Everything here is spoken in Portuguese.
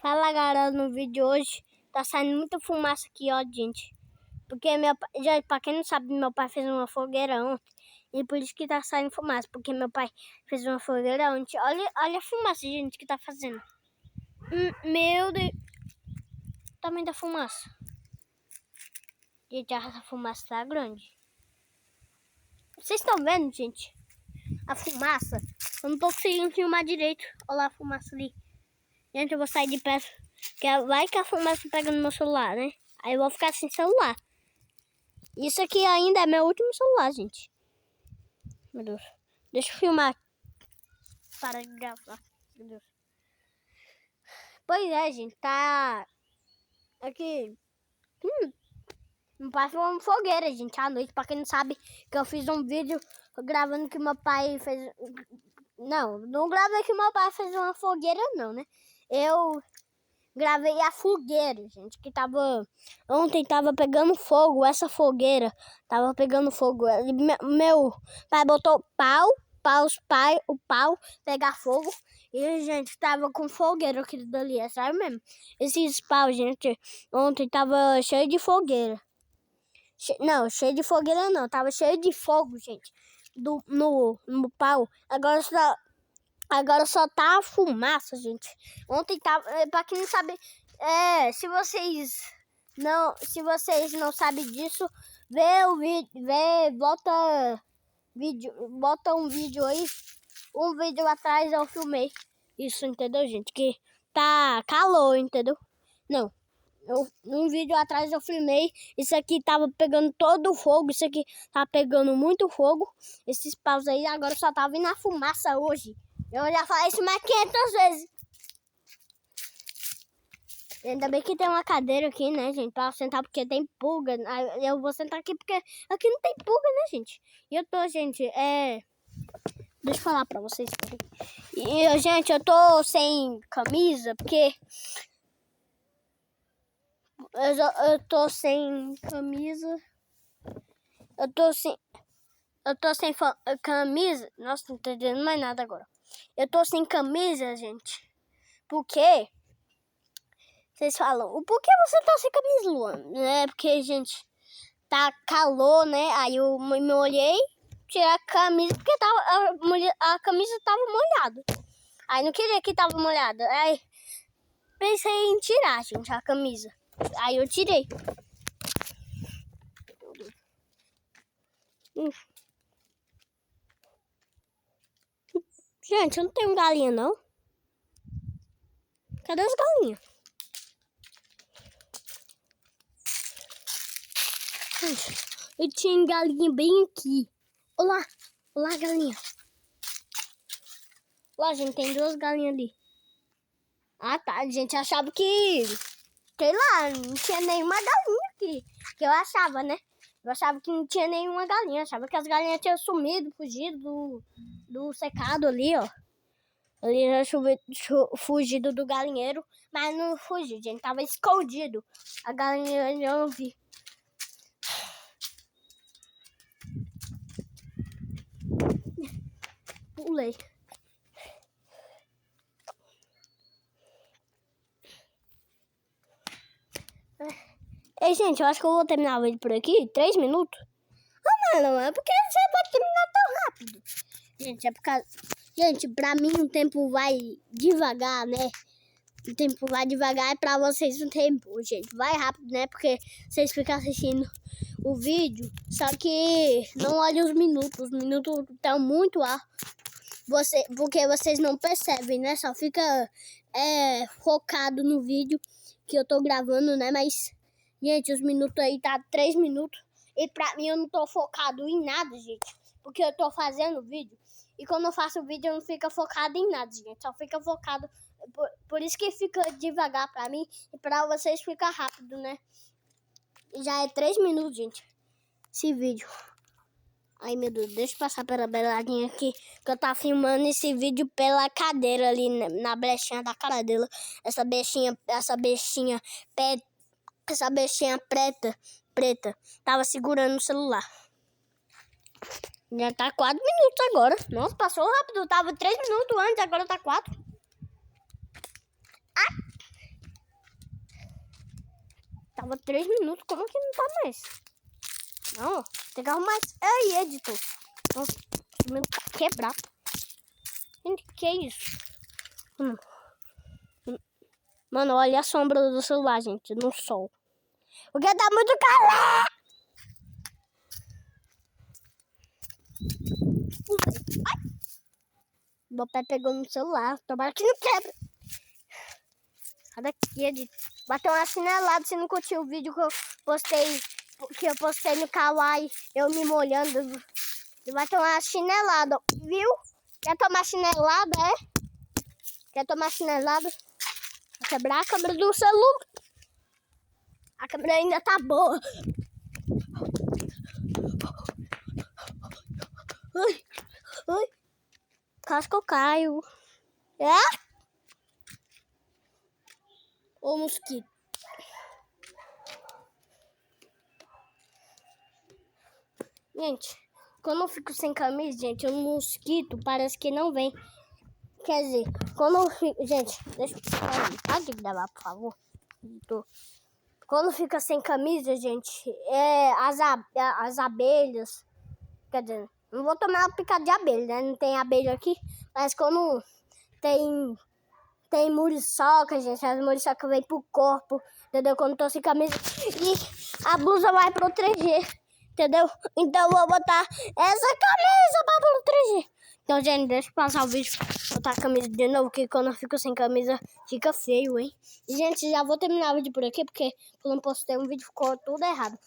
Fala galera, no vídeo de hoje tá saindo muita fumaça aqui, ó, gente. Porque meu pai, já, pra quem não sabe, meu pai fez uma fogueira ontem. E por isso que tá saindo fumaça, porque meu pai fez uma fogueira ontem. Olha a fumaça, gente, que tá fazendo. Meu Deus, o tamanho da fumaça. Gente, essa fumaça tá grande. Vocês estão vendo, gente? A fumaça. Eu não tô conseguindo filmar direito. Olha lá a fumaça ali. Gente, eu vou sair de perto. Vai que a fumaça pega no meu celular, né? Aí eu vou ficar sem celular. Isso aqui ainda é meu último celular, gente. Meu Deus. Deixa eu filmar. Para de gravar. Meu Deus. Pois é, gente. Tá aqui. Meu pai fez uma fogueira, gente, à noite. Pra quem não sabe, que eu fiz um vídeo gravando que meu pai fez... Não gravei que meu pai fez uma fogueira, não, né? Eu gravei a fogueira, gente, que tava... Ontem tava pegando fogo, essa fogueira tava pegando fogo. Meu pai botou o pau pegar fogo. E, gente, tava com fogueira aquilo dali, é sério mesmo. Esses paus, gente, ontem tava cheio de fogueira. Não, cheio de fogueira não, tava cheio de fogo, gente, no pau. Agora só tá a fumaça, gente. Ontem tava, pra quem não sabe, se vocês não sabem disso, vê o vídeo, bota um vídeo aí, um vídeo atrás eu filmei isso, entendeu, gente? Que tá calor, entendeu? Não. Um vídeo atrás eu filmei, isso aqui tava pegando todo o fogo, isso aqui tá pegando muito fogo, esses paus aí, agora só tá vindo a fumaça hoje. Eu já falei isso mais 500 vezes. Ainda bem que tem uma cadeira aqui, né, gente, pra sentar, porque tem pulga. Eu vou sentar aqui porque aqui não tem pulga, né, gente? E eu tô, gente, deixa eu falar pra vocês. E, gente, eu tô sem camisa, porque... Eu tô sem camisa. Eu tô sem camisa. Nossa, não tô entendendo mais nada agora. Eu tô sem camisa, gente. Por quê? Vocês falam, por que você tá sem camisa, Luan? É porque, gente, tá calor, né? Aí eu me olhei, tirei a camisa, porque a camisa tava molhada. Aí não queria que tava molhada. Aí pensei em tirar, gente, a camisa. Aí eu tirei. Gente, eu não tenho galinha, não. Cadê as galinhas? Gente, eu tinha galinha bem aqui. Olá, galinha. Lá, gente, tem duas galinhas ali. Ah, tá. A gente achava que... sei lá, não tinha nenhuma galinha aqui. Que eu achava, né? Eu achava que não tinha nenhuma galinha. Eu achava que as galinhas tinham sumido, fugido do cercado ali, ó. Ali já fugido do galinheiro. Mas não fugiu, gente. Tava escondido. A galinha eu não vi. Pulei. Ei, gente, eu acho que eu vou terminar o vídeo por aqui. 3 minutos. Ah, não é porque você pode terminar tão rápido. Gente, é por causa... Gente, pra mim o tempo vai devagar, né? O tempo vai devagar e pra vocês o tempo, gente, vai rápido, né? Porque vocês ficam assistindo o vídeo, só que não olhem os minutos estão muito altos. Porque vocês não percebem, né? Só fica focado no vídeo que eu tô gravando, né? Mas, gente, os minutos aí tá 3 minutos. E pra mim eu não tô focado em nada, gente. Porque eu tô fazendo vídeo. E quando eu faço vídeo eu não fico focado em nada, gente. Só fica focado... Por isso que fica devagar pra mim. E pra vocês fica rápido, né? E já é 3 minutos, gente. Esse vídeo. Ai, meu Deus, deixa eu passar pela beladinha aqui, que eu tava filmando esse vídeo pela cadeira ali, na brechinha da cara dela. Essa bichinha preta, tava segurando o celular. Já tá 4 minutos agora. Nossa, passou rápido. Tava 3 minutos antes, agora tá 4. Ah! Tava 3 minutos, como que não tá mais? Não, tem que arrumar isso. Aí, editor. Nossa, o meu tá quebrado. Gente, que isso? Mano, olha a sombra do celular, gente, no sol. Porque tá muito calor! Ai! Meu pé pegou no celular. Tomara que não quebra. Olha aqui, editor. Bateu uma chinelada. Se não curtiu o vídeo que eu postei no Kawaii, eu me molhando. Vai tomar uma chinelada, viu? Quer tomar chinelada, é? Quer tomar chinelada? Vai quebrar a câmera do celular. A câmera ainda tá boa. Ai, ai. Quase que eu caio. É? Ô, mosquito. Gente, quando eu fico sem camisa, gente, o mosquito parece que não vem. Quer dizer, quando eu fico... Gente, deixa eu... Para de gravar, por favor. Quando fica sem camisa, gente, as abelhas... Quer dizer, não vou tomar uma picada de abelha, né? Não tem abelha aqui. Mas quando tem muriçoca, gente, as muriçocas vêm pro corpo, entendeu? Quando tô sem camisa. E a blusa vai proteger, entendeu? Então eu vou botar essa camisa pra proteger. Então, gente, deixa eu passar o vídeo, botar a camisa de novo, porque quando eu fico sem camisa, fica feio, hein? E, gente, já vou terminar o vídeo por aqui, porque quando eu postei um vídeo ficou tudo errado.